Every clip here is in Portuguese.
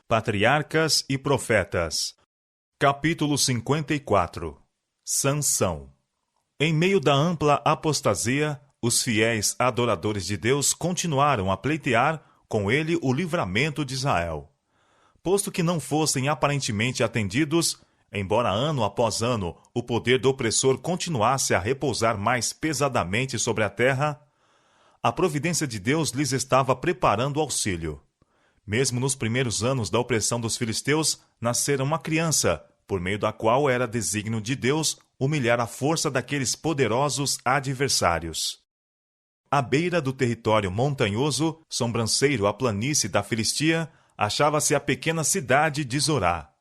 Patriarcas e Profetas. Capítulo 54. Sansão. Em meio da ampla apostasia, os fiéis adoradores de Deus continuaram a pleitear com ele o livramento de Israel. Posto que não fossem aparentemente atendidos, embora ano após ano o poder do opressor continuasse a repousar mais pesadamente sobre a terra, a providência de Deus lhes estava preparando auxílio. Mesmo nos primeiros anos da opressão dos filisteus, nascera uma criança, por meio da qual era desígnio de Deus humilhar a força daqueles poderosos adversários. À beira do território montanhoso, sobranceiro à planície da Filistia, achava-se a pequena cidade de Zorá.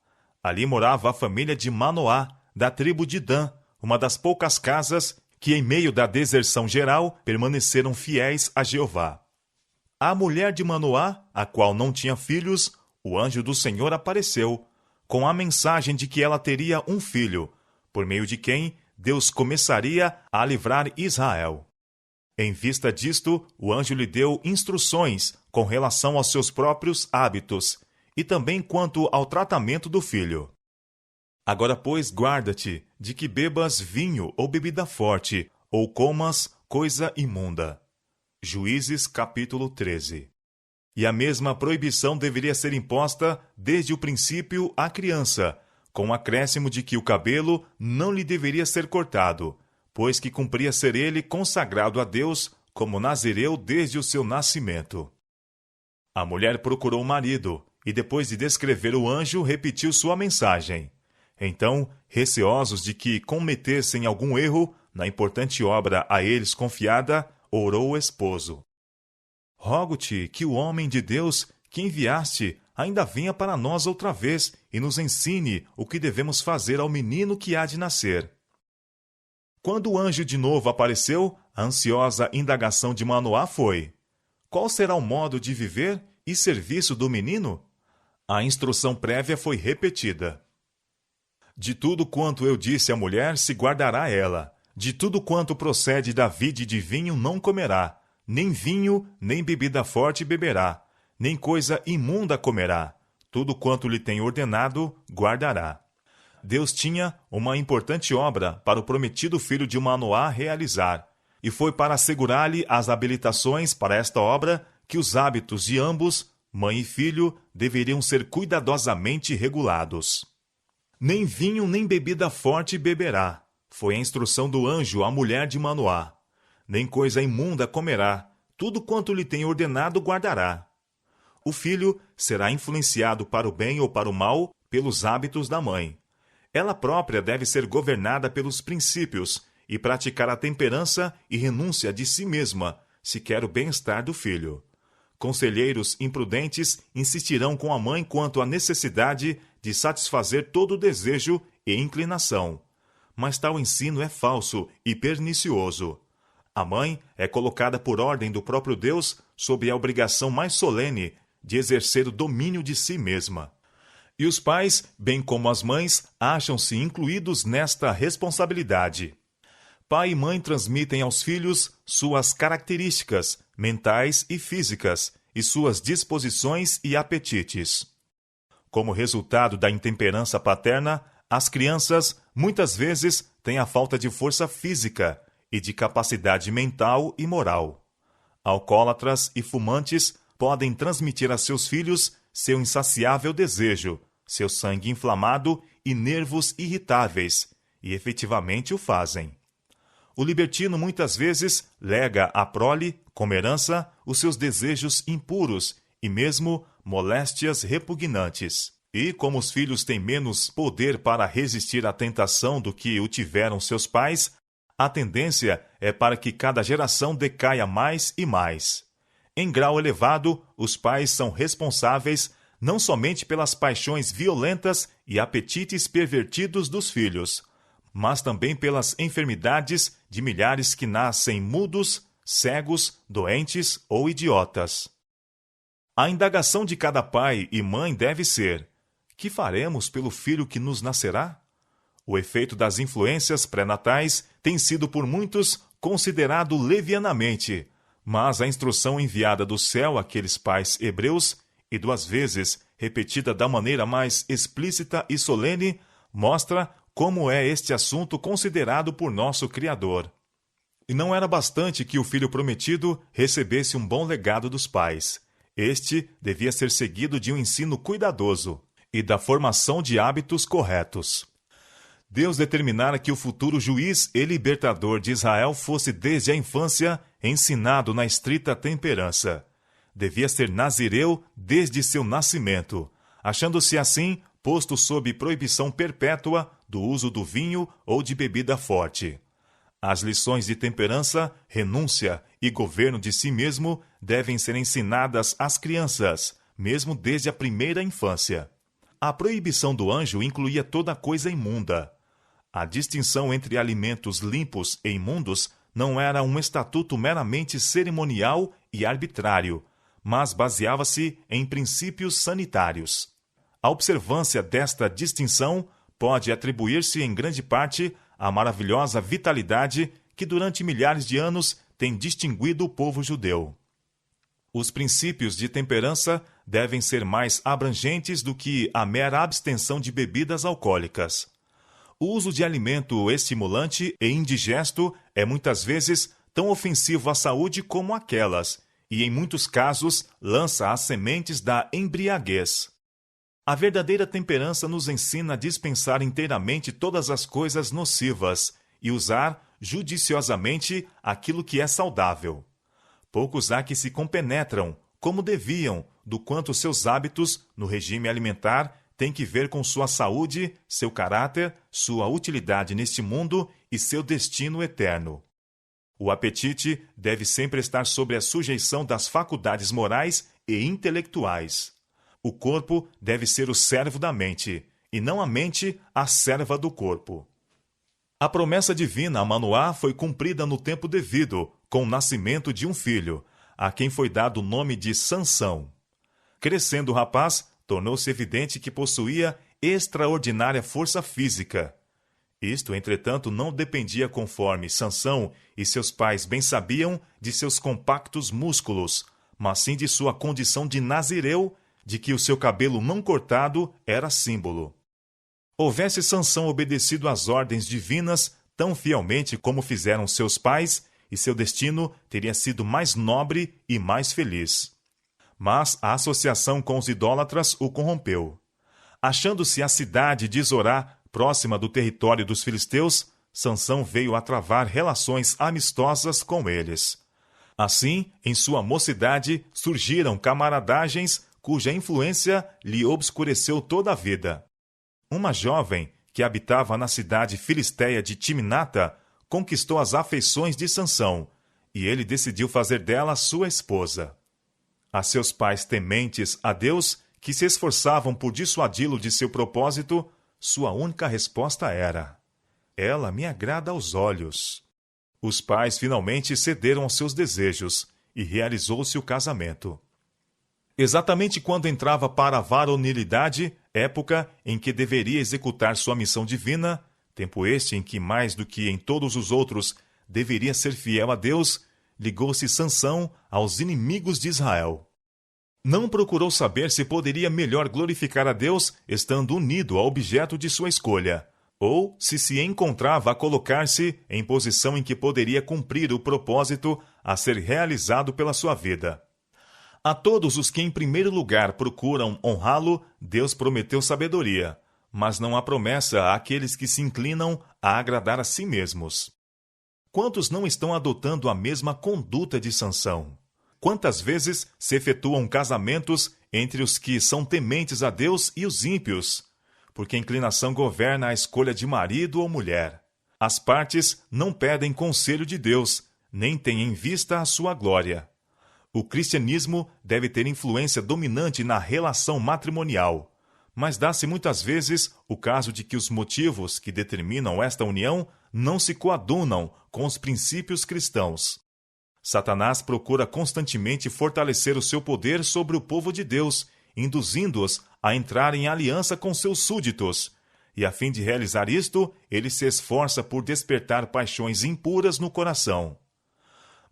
Ali morava a família de Manoá, da tribo de Dan, uma das poucas casas que, em meio da deserção geral, permaneceram fiéis a Jeová. À mulher de Manoá, a qual não tinha filhos, o anjo do Senhor apareceu, com a mensagem de que ela teria um filho, por meio de quem Deus começaria a livrar Israel. Em vista disto, o anjo lhe deu instruções com relação aos seus próprios hábitos e também quanto ao tratamento do filho. Agora, pois, guarda-te de que bebas vinho ou bebida forte, ou comas coisa imunda. Juízes, capítulo 13. E a mesma proibição deveria ser imposta desde o princípio à criança, com o acréscimo de que o cabelo não lhe deveria ser cortado, pois que cumpria ser ele consagrado a Deus como nazireu desde o seu nascimento. A mulher procurou o marido, e depois de descrever o anjo, repetiu sua mensagem. Então, receosos de que cometessem algum erro na importante obra a eles confiada, orou o esposo. Rogo-te que o homem de Deus que enviaste ainda venha para nós outra vez e nos ensine o que devemos fazer ao menino que há de nascer. Quando o anjo de novo apareceu, a ansiosa indagação de Manoá foi: qual será o modo de viver e serviço do menino? A instrução prévia foi repetida. De tudo quanto eu disse à mulher se guardará ela. De tudo quanto procede da vide de vinho não comerá, nem vinho, nem bebida forte beberá, nem coisa imunda comerá. Tudo quanto lhe tem ordenado, guardará. Deus tinha uma importante obra para o prometido filho de Manoá realizar, e foi para assegurar-lhe as habilitações para esta obra que os hábitos de ambos, mãe e filho, deveriam ser cuidadosamente regulados. Nem vinho nem bebida forte beberá. Foi a instrução do anjo à mulher de Manoá. Nem coisa imunda comerá, tudo quanto lhe tem ordenado guardará. O filho será influenciado para o bem ou para o mal pelos hábitos da mãe. Ela própria deve ser governada pelos princípios e praticar a temperança e renúncia de si mesma, se quer o bem-estar do filho. Conselheiros imprudentes insistirão com a mãe quanto à necessidade de satisfazer todo o desejo e inclinação. Mas tal ensino é falso e pernicioso. A mãe é colocada por ordem do próprio Deus sob a obrigação mais solene de exercer o domínio de si mesma. E os pais, bem como as mães, acham-se incluídos nesta responsabilidade. Pai e mãe transmitem aos filhos suas características mentais e físicas e suas disposições e apetites. Como resultado da intemperança paterna, as crianças, muitas vezes, têm a falta de força física e de capacidade mental e moral. Alcoólatras e fumantes podem transmitir a seus filhos seu insaciável desejo, seu sangue inflamado e nervos irritáveis, e efetivamente o fazem. O libertino muitas vezes lega à prole, como herança, os seus desejos impuros e mesmo moléstias repugnantes. E, como os filhos têm menos poder para resistir à tentação do que o tiveram seus pais, a tendência é para que cada geração decaia mais e mais. Em grau elevado, os pais são responsáveis não somente pelas paixões violentas e apetites pervertidos dos filhos, mas também pelas enfermidades de milhares que nascem mudos, cegos, doentes ou idiotas. A indagação de cada pai e mãe deve ser: que faremos pelo filho que nos nascerá? O efeito das influências pré-natais tem sido por muitos considerado levianamente, mas a instrução enviada do céu àqueles pais hebreus, e duas vezes repetida da maneira mais explícita e solene, mostra como é este assunto considerado por nosso Criador. E não era bastante que o filho prometido recebesse um bom legado dos pais. Este devia ser seguido de um ensino cuidadoso e da formação de hábitos corretos. Deus determinara que o futuro juiz e libertador de Israel fosse desde a infância ensinado na estrita temperança. Devia ser nazireu desde seu nascimento, achando-se assim posto sob proibição perpétua do uso do vinho ou de bebida forte. As lições de temperança, renúncia e governo de si mesmo devem ser ensinadas às crianças, mesmo desde a primeira infância. A proibição do anjo incluía toda coisa imunda. A distinção entre alimentos limpos e imundos não era um estatuto meramente cerimonial e arbitrário, mas baseava-se em princípios sanitários. A observância desta distinção pode atribuir-se em grande parte à maravilhosa vitalidade que durante milhares de anos tem distinguido o povo judeu. Os princípios de temperança devem ser mais abrangentes do que a mera abstenção de bebidas alcoólicas. O uso de alimento estimulante e indigesto é muitas vezes tão ofensivo à saúde como aquelas, e em muitos casos lança as sementes da embriaguez. A verdadeira temperança nos ensina a dispensar inteiramente todas as coisas nocivas e usar judiciosamente aquilo que é saudável. Poucos há que se compenetram, como deviam, do quanto seus hábitos no regime alimentar têm que ver com sua saúde, seu caráter, sua utilidade neste mundo e seu destino eterno. O apetite deve sempre estar sob a sujeição das faculdades morais e intelectuais. O corpo deve ser o servo da mente, e não a mente a serva do corpo. A promessa divina a Manoá foi cumprida no tempo devido, com o nascimento de um filho, a quem foi dado o nome de Sansão. Crescendo o rapaz, tornou-se evidente que possuía extraordinária força física. Isto, entretanto, não dependia, conforme Sansão e seus pais bem sabiam, de seus compactos músculos, mas sim de sua condição de nazireu, de que o seu cabelo não cortado era símbolo. Houvesse Sansão obedecido às ordens divinas tão fielmente como fizeram seus pais, e seu destino teria sido mais nobre e mais feliz. Mas a associação com os idólatras o corrompeu. Achando-se a cidade de Zorá, próxima do território dos filisteus, Sansão veio a travar relações amistosas com eles. Assim, em sua mocidade, surgiram camaradagens cuja influência lhe obscureceu toda a vida. Uma jovem que habitava na cidade filisteia de Timnata conquistou as afeições de Sansão, e ele decidiu fazer dela sua esposa. A seus pais tementes a Deus, que se esforçavam por dissuadi-lo de seu propósito, sua única resposta era: ela me agrada aos olhos. Os pais finalmente cederam aos seus desejos, e realizou-se o casamento. Exatamente quando entrava para a varonilidade, época em que deveria executar sua missão divina, tempo este em que, mais do que em todos os outros, deveria ser fiel a Deus, ligou-se Sansão aos inimigos de Israel. Não procurou saber se poderia melhor glorificar a Deus estando unido ao objeto de sua escolha, ou se encontrava a colocar-se em posição em que poderia cumprir o propósito a ser realizado pela sua vida. A todos os que em primeiro lugar procuram honrá-lo, Deus prometeu sabedoria, mas não há promessa àqueles que se inclinam a agradar a si mesmos. Quantos não estão adotando a mesma conduta de Sansão? Quantas vezes se efetuam casamentos entre os que são tementes a Deus e os ímpios? Porque a inclinação governa a escolha de marido ou mulher. As partes não pedem conselho de Deus, nem têm em vista a sua glória. O cristianismo deve ter influência dominante na relação matrimonial, mas dá-se muitas vezes o caso de que os motivos que determinam esta união não se coadunam com os princípios cristãos. Satanás procura constantemente fortalecer o seu poder sobre o povo de Deus, induzindo-os a entrar em aliança com seus súditos, e a fim de realizar isto, ele se esforça por despertar paixões impuras no coração.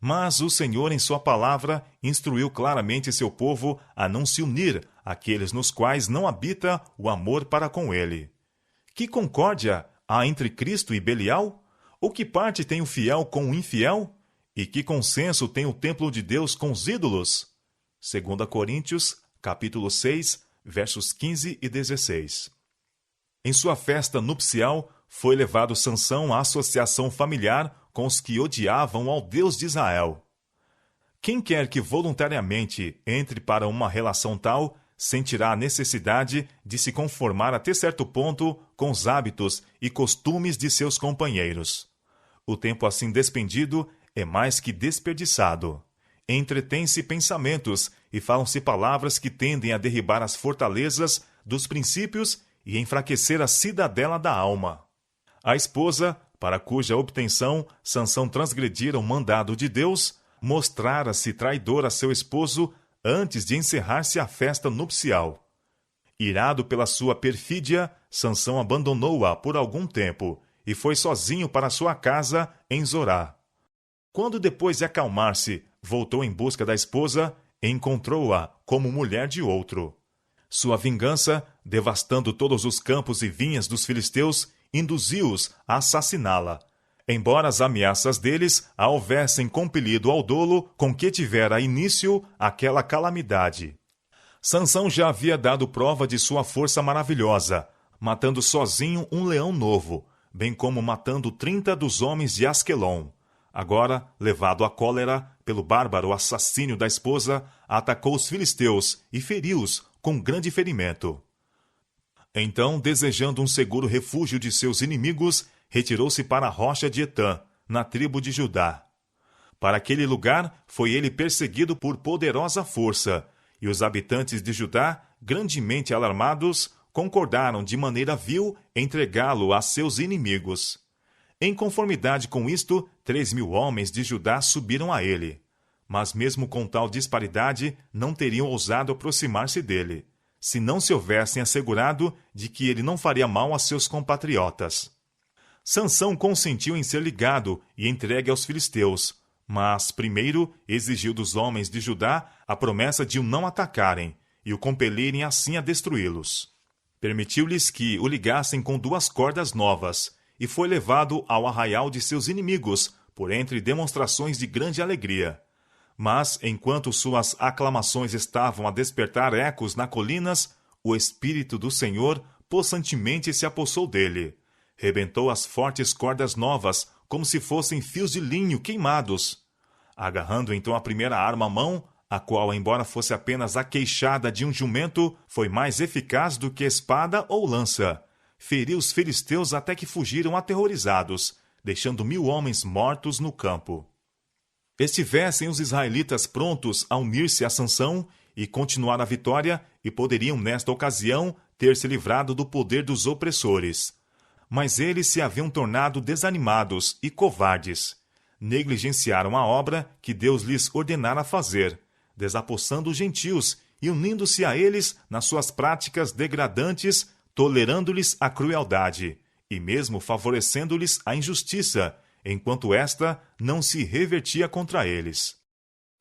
Mas o Senhor, em sua palavra, instruiu claramente seu povo a não se unir àqueles nos quais não habita o amor para com ele. Que concórdia há entre Cristo e Belial? Ou que parte tem o fiel com o infiel? E que consenso tem o templo de Deus com os ídolos? 2 Coríntios, capítulo 6, versos 15 e 16. Em sua festa nupcial, foi levado Sansão à associação familiar com os que odiavam ao Deus de Israel. Quem quer que voluntariamente entre para uma relação tal, sentirá a necessidade de se conformar até certo ponto com os hábitos e costumes de seus companheiros. O tempo assim despendido é mais que desperdiçado. Entretém-se pensamentos e falam-se palavras que tendem a derribar as fortalezas dos princípios e enfraquecer a cidadela da alma. A esposa, para cuja obtenção Sansão transgredira o mandado de Deus, mostrara-se traidor a seu esposo antes de encerrar-se a festa nupcial. Irado pela sua perfídia, Sansão abandonou-a por algum tempo e foi sozinho para sua casa em Zorá. Quando, depois de acalmar-se, voltou em busca da esposa, encontrou-a como mulher de outro. Sua vingança, devastando todos os campos e vinhas dos filisteus, induziu-os a assassiná-la, embora as ameaças deles a houvessem compelido ao dolo com que tivera início aquela calamidade. Sansão já havia dado prova de sua força maravilhosa, matando sozinho um leão novo, bem como matando 30 dos homens de Asquelon. Agora, levado à cólera pelo bárbaro assassínio da esposa, atacou os filisteus e feriu-os com grande ferimento. Então, desejando um seguro refúgio de seus inimigos, retirou-se para a rocha de Etã, na tribo de Judá. Para aquele lugar foi ele perseguido por poderosa força, e os habitantes de Judá, grandemente alarmados, concordaram de maneira vil entregá-lo a seus inimigos. Em conformidade com isto, 3.000 homens de Judá subiram a ele. Mas mesmo com tal disparidade, não teriam ousado aproximar-se dele, se não se houvessem assegurado de que ele não faria mal a seus compatriotas. Sansão consentiu em ser ligado e entregue aos filisteus, mas primeiro exigiu dos homens de Judá a promessa de o não atacarem e o compelirem assim a destruí-los. Permitiu-lhes que o ligassem com 2 cordas novas e foi levado ao arraial de seus inimigos por entre demonstrações de grande alegria. Mas, enquanto suas aclamações estavam a despertar ecos nas colinas, o Espírito do Senhor possantemente se apossou dele. Rebentou as fortes cordas novas, como se fossem fios de linho queimados. Agarrando então a primeira arma à mão, a qual, embora fosse apenas a queixada de um jumento, foi mais eficaz do que espada ou lança. Feriu os filisteus até que fugiram aterrorizados, deixando 1.000 homens mortos no campo. Estivessem os israelitas prontos a unir-se a Sansão e continuar a vitória, e poderiam, nesta ocasião, ter se livrado do poder dos opressores. Mas eles se haviam tornado desanimados e covardes. Negligenciaram a obra que Deus lhes ordenara fazer, desapossando os gentios e unindo-se a eles nas suas práticas degradantes, tolerando-lhes a crueldade, e mesmo favorecendo-lhes a injustiça, enquanto esta não se revertia contra eles.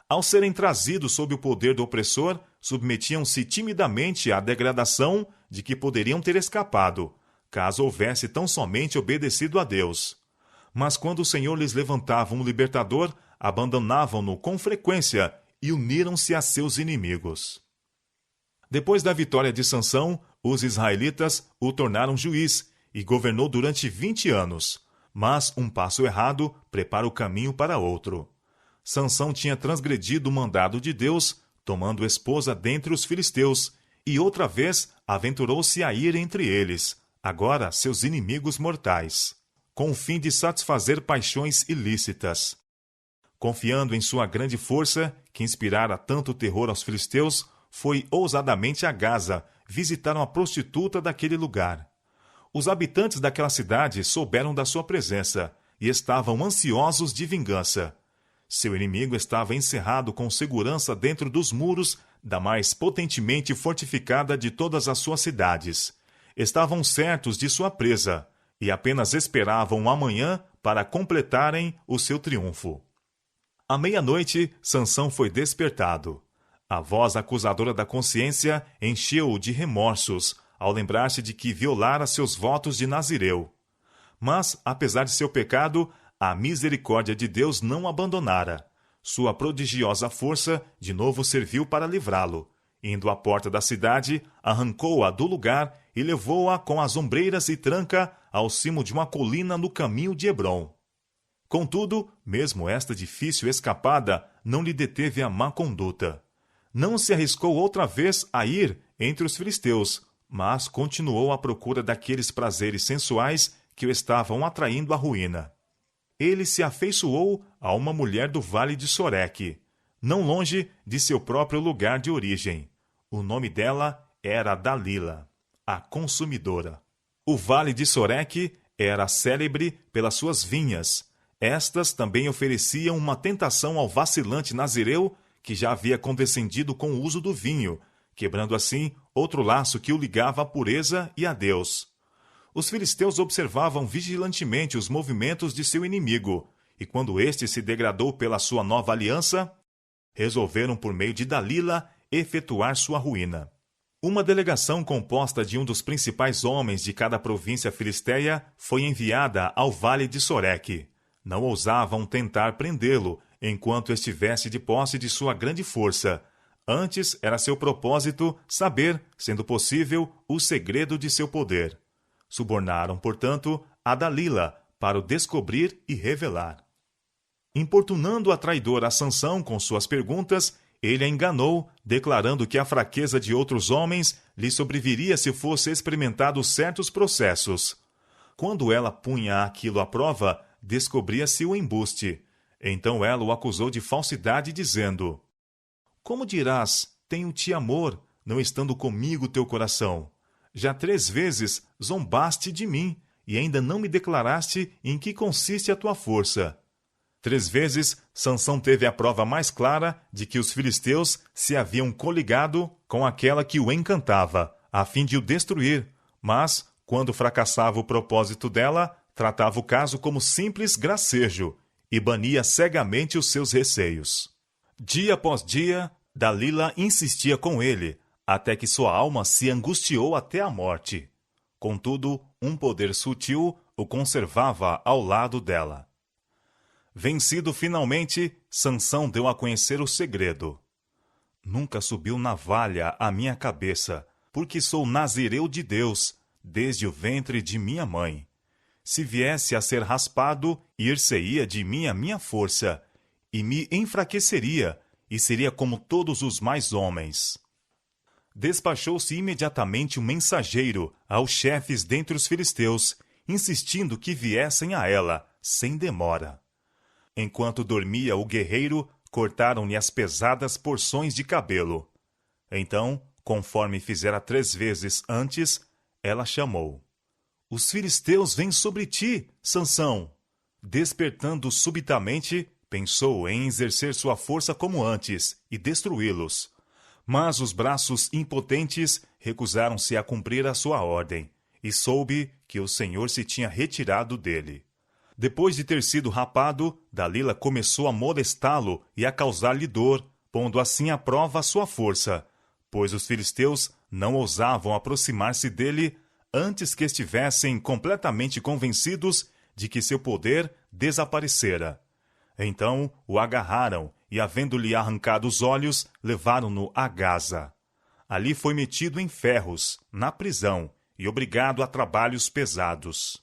Ao serem trazidos sob o poder do opressor, submetiam-se timidamente à degradação de que poderiam ter escapado, caso houvesse tão somente obedecido a Deus. Mas quando o Senhor lhes levantava um libertador, abandonavam-no com frequência e uniram-se a seus inimigos. Depois da vitória de Sansão, os israelitas o tornaram juiz e governou durante 20 anos. Mas um passo errado prepara o caminho para outro. Sansão tinha transgredido o mandado de Deus, tomando esposa dentre os filisteus, e outra vez aventurou-se a ir entre eles, agora seus inimigos mortais, com o fim de satisfazer paixões ilícitas. Confiando em sua grande força, que inspirara tanto terror aos filisteus, foi ousadamente a Gaza visitar uma prostituta daquele lugar. Os habitantes daquela cidade souberam da sua presença e estavam ansiosos de vingança. Seu inimigo estava encerrado com segurança dentro dos muros da mais potentemente fortificada de todas as suas cidades. Estavam certos de sua presa e apenas esperavam o amanhã para completarem o seu triunfo. À meia-noite, Sansão foi despertado. A voz acusadora da consciência encheu-o de remorsos ao lembrar-se de que violara seus votos de Nazireu. Mas, apesar de seu pecado, a misericórdia de Deus não o abandonara. Sua prodigiosa força de novo serviu para livrá-lo. Indo à porta da cidade, arrancou-a do lugar e levou-a com as ombreiras e tranca ao cimo de uma colina no caminho de Hebrom. Contudo, mesmo esta difícil escapada não lhe deteve a má conduta. Não se arriscou outra vez a ir entre os filisteus, mas continuou à procura daqueles prazeres sensuais que o estavam atraindo à ruína. Ele se afeiçoou a uma mulher do vale de Soreque, não longe de seu próprio lugar de origem. O nome dela era Dalila, a consumidora. O vale de Soreque era célebre pelas suas vinhas. Estas também ofereciam uma tentação ao vacilante nazireu que já havia condescendido com o uso do vinho, quebrando assim outro laço que o ligava à pureza e a Deus. Os filisteus observavam vigilantemente os movimentos de seu inimigo, e quando este se degradou pela sua nova aliança, resolveram por meio de Dalila efetuar sua ruína. Uma delegação composta de um dos principais homens de cada província filisteia foi enviada ao vale de Soreque. Não ousavam tentar prendê-lo enquanto estivesse de posse de sua grande força. Antes era seu propósito saber, sendo possível, o segredo de seu poder. Subornaram, portanto, a Dalila para o descobrir e revelar. Importunando a traidora Sansão com suas perguntas, ele a enganou, declarando que a fraqueza de outros homens lhe sobreviria se fosse experimentado certos processos. Quando ela punha aquilo à prova, descobria-se o embuste. Então ela o acusou de falsidade, dizendo: Como dirás, tenho-te amor, não estando comigo teu coração? Já 3 vezes zombaste de mim, e ainda não me declaraste em que consiste a tua força. 3 vezes, Sansão teve a prova mais clara de que os filisteus se haviam coligado com aquela que o encantava, a fim de o destruir, mas, quando fracassava o propósito dela, tratava o caso como simples gracejo e bania cegamente os seus receios. Dia após dia, Dalila insistia com ele, até que sua alma se angustiou até a morte. Contudo, um poder sutil o conservava ao lado dela. Vencido finalmente, Sansão deu a conhecer o segredo. Nunca subiu navalha à minha cabeça, porque sou nazireu de Deus, desde o ventre de minha mãe. Se viesse a ser raspado, ir-se-ia de mim a minha força, e me enfraqueceria, e seria como todos os mais homens. Despachou-se imediatamente um mensageiro aos chefes dentre os filisteus, insistindo que viessem a ela, sem demora. Enquanto dormia o guerreiro, cortaram-lhe as pesadas porções de cabelo. Então, conforme fizera 3 vezes antes, ela chamou: Os filisteus vêm sobre ti, Sansão! Despertando subitamente, pensou em exercer sua força como antes e destruí-los. Mas os braços impotentes recusaram-se a cumprir a sua ordem, e soube que o Senhor se tinha retirado dele. Depois de ter sido rapado, Dalila começou a molestá-lo e a causar-lhe dor, pondo assim à prova a sua força, pois os filisteus não ousavam aproximar-se dele antes que estivessem completamente convencidos de que seu poder desaparecera. Então o agarraram e, havendo-lhe arrancado os olhos, levaram-no a Gaza. Ali foi metido em ferros, na prisão, e obrigado a trabalhos pesados.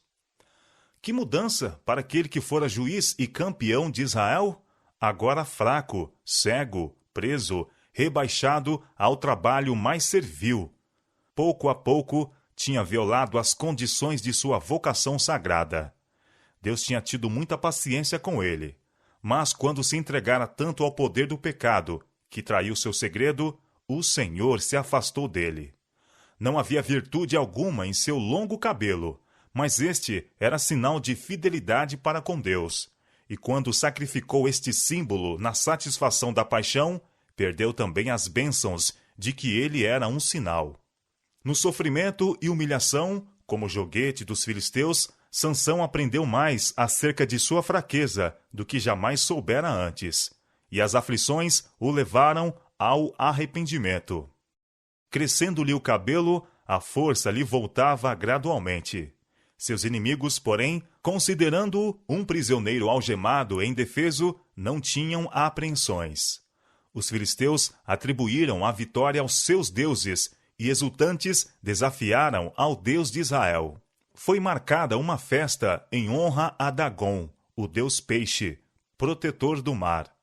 Que mudança para aquele que fora juiz e campeão de Israel? Agora fraco, cego, preso, rebaixado ao trabalho mais servil. Pouco a pouco, tinha violado as condições de sua vocação sagrada. Deus tinha tido muita paciência com ele. Mas quando se entregara tanto ao poder do pecado, que traiu seu segredo, o Senhor se afastou dele. Não havia virtude alguma em seu longo cabelo, mas este era sinal de fidelidade para com Deus. E quando sacrificou este símbolo na satisfação da paixão, perdeu também as bênçãos de que ele era um sinal. No sofrimento e humilhação, como joguete dos filisteus, Sansão aprendeu mais acerca de sua fraqueza do que jamais soubera antes, e as aflições o levaram ao arrependimento. Crescendo-lhe o cabelo, a força lhe voltava gradualmente. Seus inimigos, porém, considerando-o um prisioneiro algemado e indefeso, não tinham apreensões. Os filisteus atribuíram a vitória aos seus deuses e, exultantes, desafiaram ao Deus de Israel. Foi marcada uma festa em honra a Dagom, o deus peixe, protetor do mar.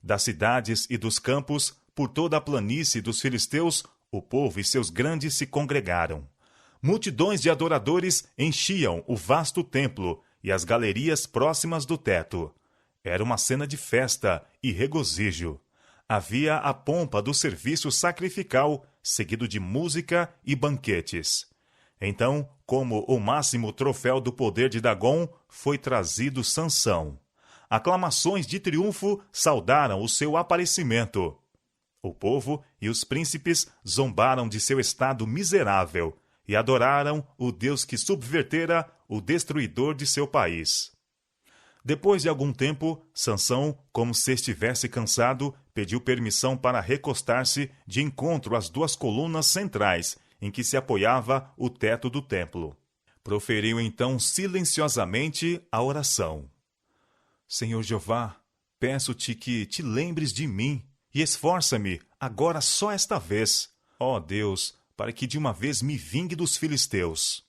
Das cidades e dos campos, por toda a planície dos filisteus, o povo e seus grandes se congregaram. Multidões de adoradores enchiam o vasto templo e as galerias próximas do teto. Era uma cena de festa e regozijo. Havia a pompa do serviço sacrificial, seguido de música e banquetes. Então, como o máximo troféu do poder de Dagom, foi trazido Sansão. Aclamações de triunfo saudaram o seu aparecimento. O povo e os príncipes zombaram de seu estado miserável e adoraram o Deus que subvertera o destruidor de seu país. Depois de algum tempo, Sansão, como se estivesse cansado, pediu permissão para recostar-se de encontro às duas colunas centrais em que se apoiava o teto do templo. Proferiu então silenciosamente a oração. Senhor Jeová, peço-te que te lembres de mim e esforça-me agora só esta vez, ó Deus, para que de uma vez me vingue dos filisteus.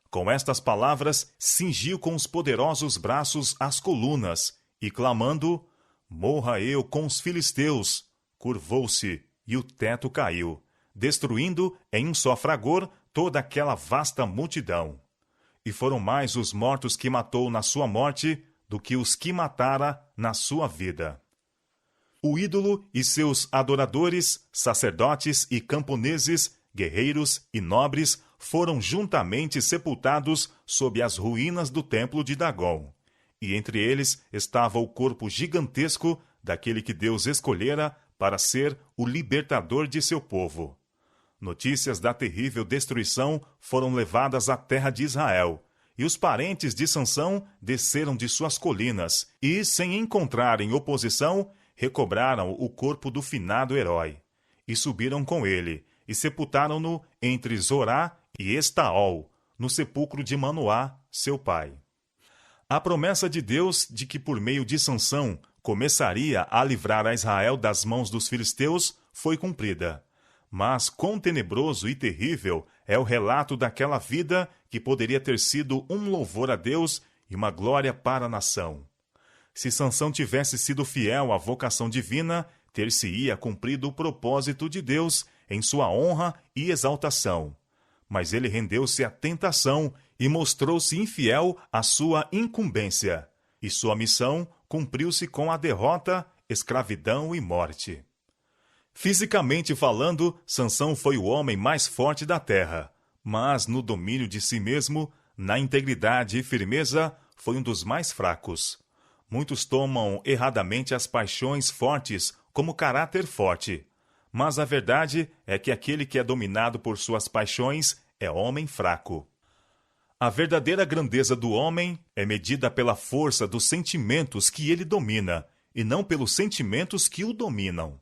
Com estas palavras, cingiu com os poderosos braços as colunas e, clamando, morra eu com os filisteus, curvou-se e o teto caiu, destruindo em um só fragor toda aquela vasta multidão. E foram mais os mortos que matou na sua morte do que os que matara na sua vida. O ídolo e seus adoradores, sacerdotes e camponeses, guerreiros e nobres foram juntamente sepultados sob as ruínas do templo de Dagom. E entre eles estava o corpo gigantesco daquele que Deus escolhera para ser o libertador de seu povo. Notícias da terrível destruição foram levadas à terra de Israel, e os parentes de Sansão desceram de suas colinas e, sem encontrarem oposição, recobraram o corpo do finado herói. E subiram com ele, e sepultaram-no entre Zorá e Estaol, no sepulcro de Manoá, seu pai. A promessa de Deus de que por meio de Sansão começaria a livrar a Israel das mãos dos filisteus foi cumprida. Mas quão tenebroso e terrível é o relato daquela vida que poderia ter sido um louvor a Deus e uma glória para a nação. Se Sansão tivesse sido fiel à vocação divina, ter-se-ia cumprido o propósito de Deus em sua honra e exaltação. Mas ele rendeu-se à tentação e mostrou-se infiel à sua incumbência, e sua missão cumpriu-se com a derrota, escravidão e morte. Fisicamente falando, Sansão foi o homem mais forte da terra, mas no domínio de si mesmo, na integridade e firmeza, foi um dos mais fracos. Muitos tomam erradamente as paixões fortes como caráter forte, mas a verdade é que aquele que é dominado por suas paixões é homem fraco. A verdadeira grandeza do homem é medida pela força dos sentimentos que ele domina, e não pelos sentimentos que o dominam.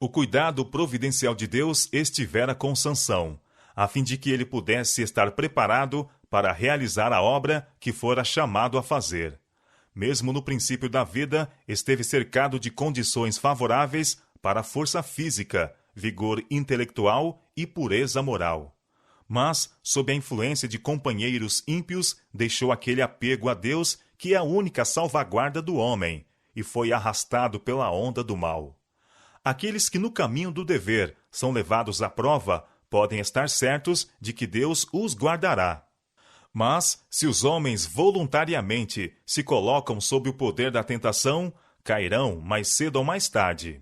O cuidado providencial de Deus estivera com Sansão, a fim de que ele pudesse estar preparado para realizar a obra que fora chamado a fazer. Mesmo no princípio da vida, esteve cercado de condições favoráveis para a força física, vigor intelectual e pureza moral. Mas, sob a influência de companheiros ímpios, deixou aquele apego a Deus que é a única salvaguarda do homem, e foi arrastado pela onda do mal. Aqueles que no caminho do dever são levados à prova podem estar certos de que Deus os guardará. Mas, se os homens voluntariamente se colocam sob o poder da tentação, cairão mais cedo ou mais tarde.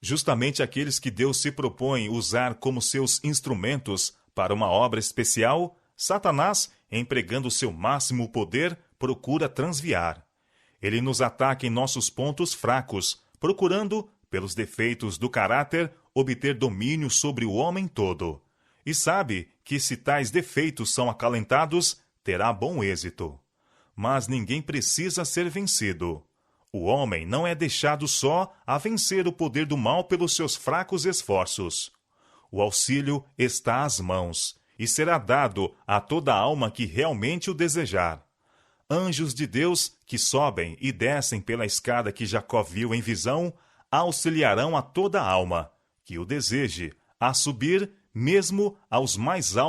Justamente aqueles que Deus se propõe usar como seus instrumentos para uma obra especial, Satanás, empregando seu máximo poder, procura transviar. Ele nos ataca em nossos pontos fracos, procurando, pelos defeitos do caráter, obter domínio sobre o homem todo. E sabe que, se tais defeitos são acalentados, terá bom êxito. Mas ninguém precisa ser vencido. O homem não é deixado só a vencer o poder do mal pelos seus fracos esforços. O auxílio está às mãos e será dado a toda alma que realmente o desejar. Anjos de Deus que sobem e descem pela escada que Jacó viu em visão auxiliarão a toda alma que o deseje a subir mesmo aos mais altos